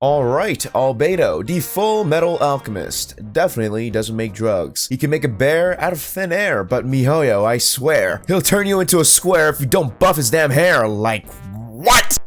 Alright, Albedo, the Full Metal Alchemist, definitely doesn't make drugs. He can make a bear out of thin air, but miHoYo, I swear, he'll turn you into a square if you don't buff his damn hair, like, what?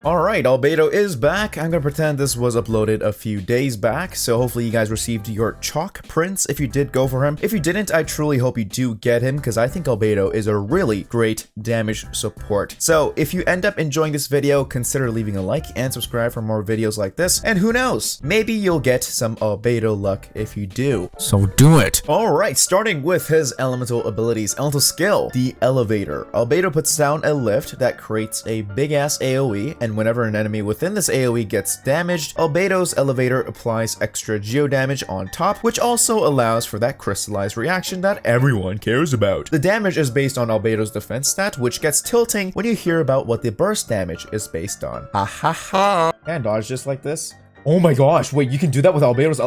Alright, Albedo is back. I'm gonna pretend this was uploaded a few days back, so hopefully you guys received your chalk prints if you did go for him. If you didn't, I truly hope you do get him, because I think Albedo is a really great damage support. So if you end up enjoying this video, consider leaving a like and subscribe for more videos like this, and who knows, maybe you'll get some Albedo luck if you do. So do it! Alright, starting with his elemental abilities. Elemental skill, the Elevator. Albedo puts down a lift that creates a big-ass AoE, and whenever an enemy within this AoE gets damaged, Albedo's Elevator applies extra geo damage on top, which also allows for that crystallized reaction that everyone cares about. The damage is based on Albedo's defense stat, which gets tilting when you hear about what the burst damage is based on. Ha ha ha! And dodge just like this. Oh my gosh, wait, you can do that with Albedo's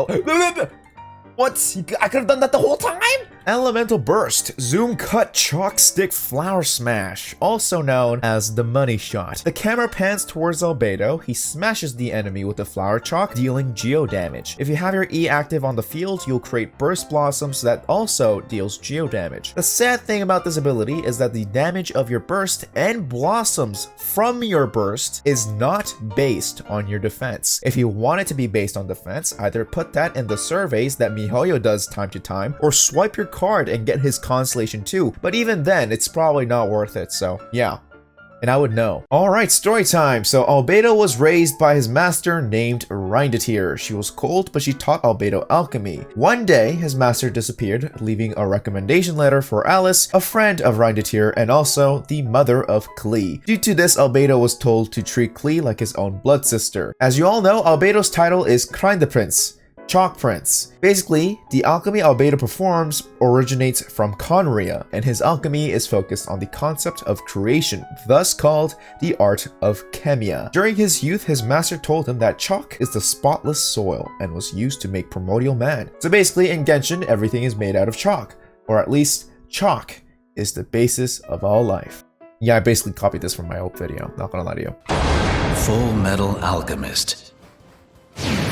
What? I could have done that the whole time? Elemental Burst, Zoom Cut Chalk Stick Flower Smash, also known as the Money Shot. The camera pans towards Albedo, he smashes the enemy with the flower chalk, dealing geo damage. If you have your E active on the field, you'll create Burst Blossoms that also deals geo damage. The sad thing about this ability is that the damage of your burst and blossoms from your burst is not based on your defense. If you want it to be based on defense, either put that in the surveys that miHoYo does time to time, or swipe your card and get his Constellation too, but even then it's probably not worth it, so yeah. And I would know. Alright, story time. So Albedo was raised by his master named Reindetir. She was cold, but she taught Albedo alchemy. One day, his master disappeared, leaving a recommendation letter for Alice, a friend of Reindetir, and also the mother of Kleine. Due to this, Albedo was told to treat Kleine like his own blood sister. As you all know, Albedo's title is Kleine Prince. Chalk Prince. Basically, the alchemy Albedo performs originates from Conria, and his alchemy is focused on the concept of creation, thus called the art of chemia. During his youth, his master told him that chalk is the spotless soil and was used to make primordial man. So basically, in Genshin, everything is made out of chalk, or at least chalk is the basis of all life. Yeah, I basically copied this from my old video, not gonna lie to you. Full Metal Alchemist.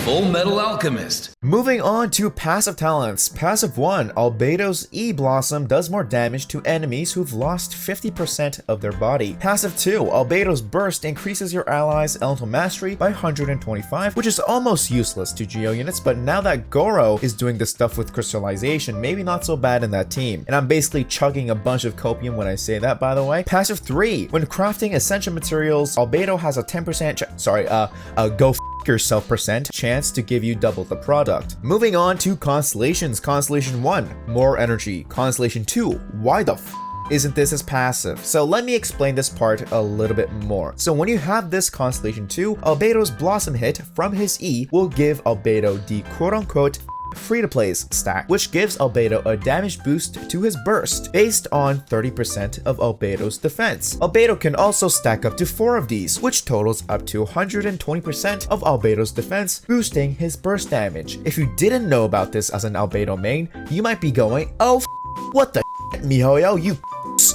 Full Metal Alchemist. Moving on to passive talents. Passive 1, Albedo's E-Blossom does more damage to enemies who've lost 50% of their body. Passive 2, Albedo's Burst increases your allies' elemental mastery by 125, which is almost useless to geo units, but now that Goro is doing the stuff with crystallization, maybe not so bad in that team. And I'm basically chugging a bunch of copium when I say that, by the way. Passive 3, when crafting essential materials, Albedo has a 10% go f yourself percent chance to give you double the product. Moving on to Constellations. Constellation 1, more energy. Constellation 2, why the f isn't this as passive? So let me explain this part a little bit more. So when you have this Constellation 2, Albedo's Blossom hit from his E will give Albedo the quote-unquote free-to-play stack, which gives Albedo a damage boost to his burst based on 30% of Albedo's defense. Albedo can also stack up to 4 of these, which totals up to 120% of Albedo's defense, boosting his burst damage. If you didn't know about this as an Albedo main, you might be going, oh what the miHoYo, you.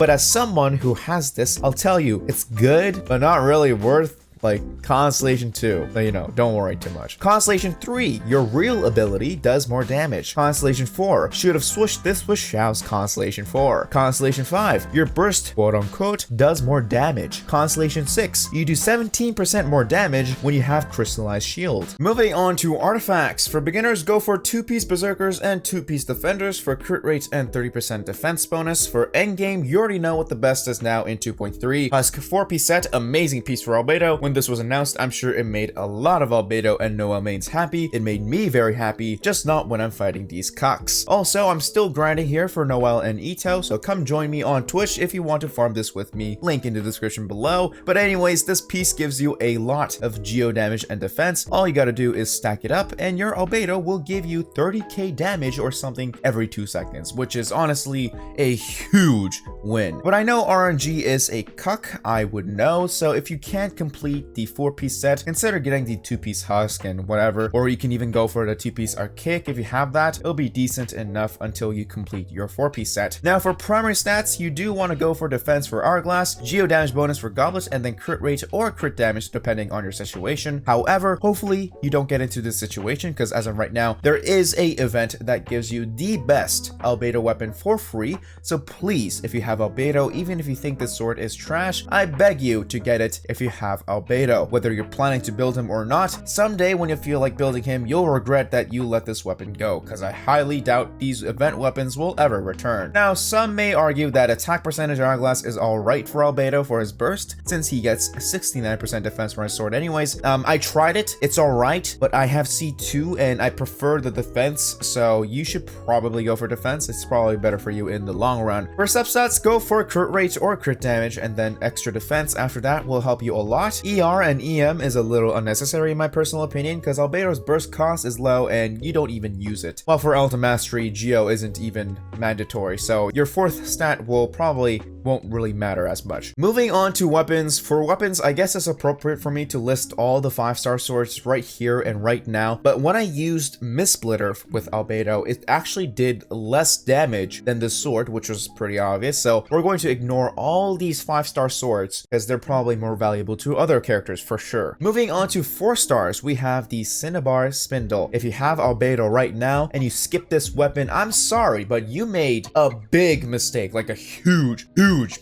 But as someone who has this, I'll tell you, it's good, but not really worth like Constellation 2. So, you know, don't worry too much. Constellation 3, your real ability does more damage. Constellation 4, should have swished this with Xiao's Constellation 4. Constellation 5, your burst, quote unquote, does more damage. Constellation 6, you do 17% more damage when you have Crystallized Shield. Moving on to artifacts. For beginners, go for 2-piece Berserkers and 2-piece Defenders for crit rate and 30% defense bonus. For endgame, you already know what the best is now in 2.3. Husk 4-piece set, amazing piece for Albedo. When this was announced, I'm sure it made a lot of Albedo and Noel mains happy. It made me very happy, just not when I'm fighting these cucks. Also, I'm still grinding here for Noel and Ito, so come join me on Twitch if you want to farm this with me. Link in the description below. But anyways, this piece gives you a lot of geo damage and defense. All you gotta do is stack it up and your Albedo will give you 30k damage or something every 2 seconds, which is honestly a huge win. But I know RNG is a cuck, I would know, so if you can't complete the 4-piece set, consider getting the 2-piece Husk and whatever, or you can even go for the 2-piece Archaic if you have that. It'll be decent enough until you complete your 4-piece set. Now for primary stats, you do want to go for defense for Hourglass, geo damage bonus for Goblet, and then crit rate or crit damage depending on your situation. However, hopefully you don't get into this situation, because as of right now, there is a event that gives you the best Albedo weapon for free. So please, if you have Albedo, even if you think this sword is trash, I beg you to get it if you have Albedo. Whether you're planning to build him or not, someday when you feel like building him, you'll regret that you let this weapon go, because I highly doubt these event weapons will ever return. Now, some may argue that attack percentage Hourglass is alright for Albedo for his burst, since he gets 69% defense from his sword anyways. I tried it, it's alright, but I have C2 and I prefer the defense, so you should probably go for defense. It's probably better for you in the long run. For substats, go for crit rate or crit damage, and then extra defense after that will help you a lot. ER and EM is a little unnecessary in my personal opinion, because Albedo's burst cost is low and you don't even use it. While for Ultra Mastery, Geo isn't even mandatory, so your 4th stat won't really matter as much. Moving on to weapons. For weapons, I guess it's appropriate for me to list all the 5-star swords right here and right now, but when I used Mistsplitter with Albedo, it actually did less damage than the sword, which was pretty obvious, so we're going to ignore all these 5-star swords because they're probably more valuable to other characters for sure. Moving on to 4 stars, we have the Cinnabar Spindle. If you have Albedo right now and you skip this weapon, I'm sorry, but you made a big mistake, like a huge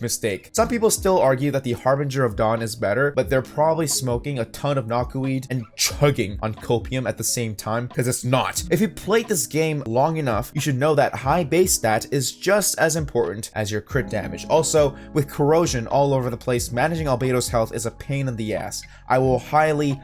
mistake. Some people still argue that the Harbinger of Dawn is better, but they're probably smoking a ton of knockoweed and chugging on copium at the same time, because it's not. If you played this game long enough, you should know that high base stat is just as important as your crit damage. Also, with corrosion all over the place, managing Albedo's health is a pain in the ass. I will highly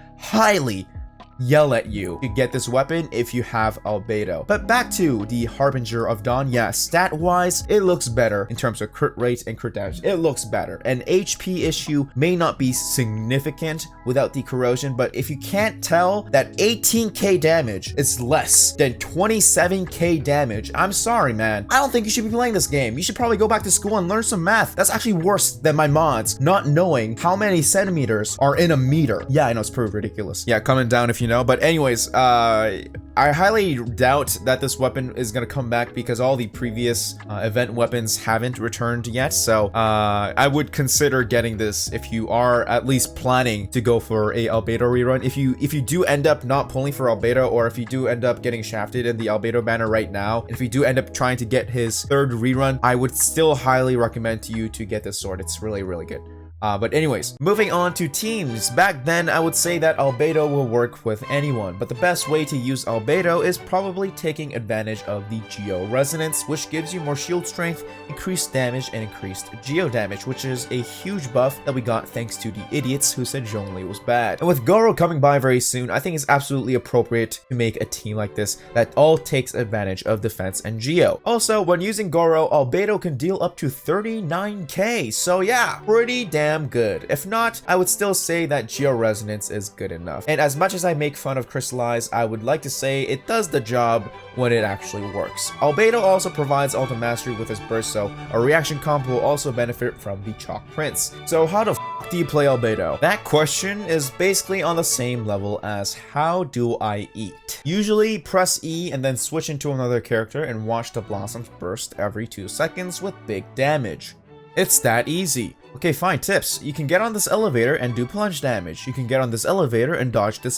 yell at you to get this weapon if you have Albedo. But back to the Harbinger of Dawn. Yeah, stat wise, it looks better in terms of crit rate and crit damage. It looks better. An HP issue may not be significant without the corrosion, but if you can't tell that 18k damage is less than 27k damage, I'm sorry, man. I don't think you should be playing this game. You should probably go back to school and learn some math. That's actually worse than my mods not knowing how many centimeters are in a meter. Yeah, I know, it's pretty ridiculous. Yeah, comment down if you know. But anyways, I highly doubt that this weapon is gonna come back, because all the previous event weapons haven't returned yet. So I would consider getting this if you are at least planning to go for a Albedo rerun. If you do end up not pulling for Albedo, or if you do end up getting shafted in the Albedo banner right now, if you do end up trying to get his 3rd rerun, I would still highly recommend to you to get this sword. It's really good. But anyways, moving on to teams. Back then, I would say that Albedo will work with anyone, but the best way to use Albedo is probably taking advantage of the Geo Resonance, which gives you more shield strength, increased damage, and increased geo damage, which is a huge buff that we got thanks to the idiots who said Zhongli was bad. And with Goro coming by very soon, I think it's absolutely appropriate to make a team like this that all takes advantage of defense and geo. Also, when using Goro, Albedo can deal up to 39k, so yeah, pretty damn good. If not, I would still say that Geo Resonance is good enough. And as much as I make fun of Crystallize, I would like to say it does the job when it actually works. Albedo also provides Ultra Mastery with his burst, so a reaction comp will also benefit from the Chalk Prince. So how the f do you play Albedo? That question is basically on the same level as how do I eat? Usually press E and then switch into another character and watch the blossoms burst every 2 seconds with big damage. It's that easy. Okay, fine. Tips. You can get on this elevator and do plunge damage. You can get on this elevator and dodge this.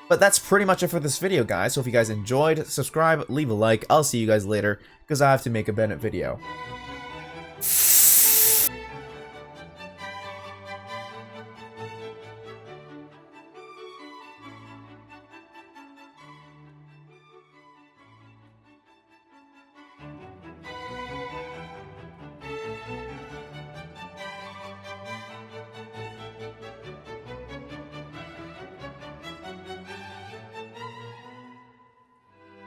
But that's pretty much it for this video, guys. So if you guys enjoyed, subscribe, leave a like. I'll see you guys later, because I have to make a Bennett video.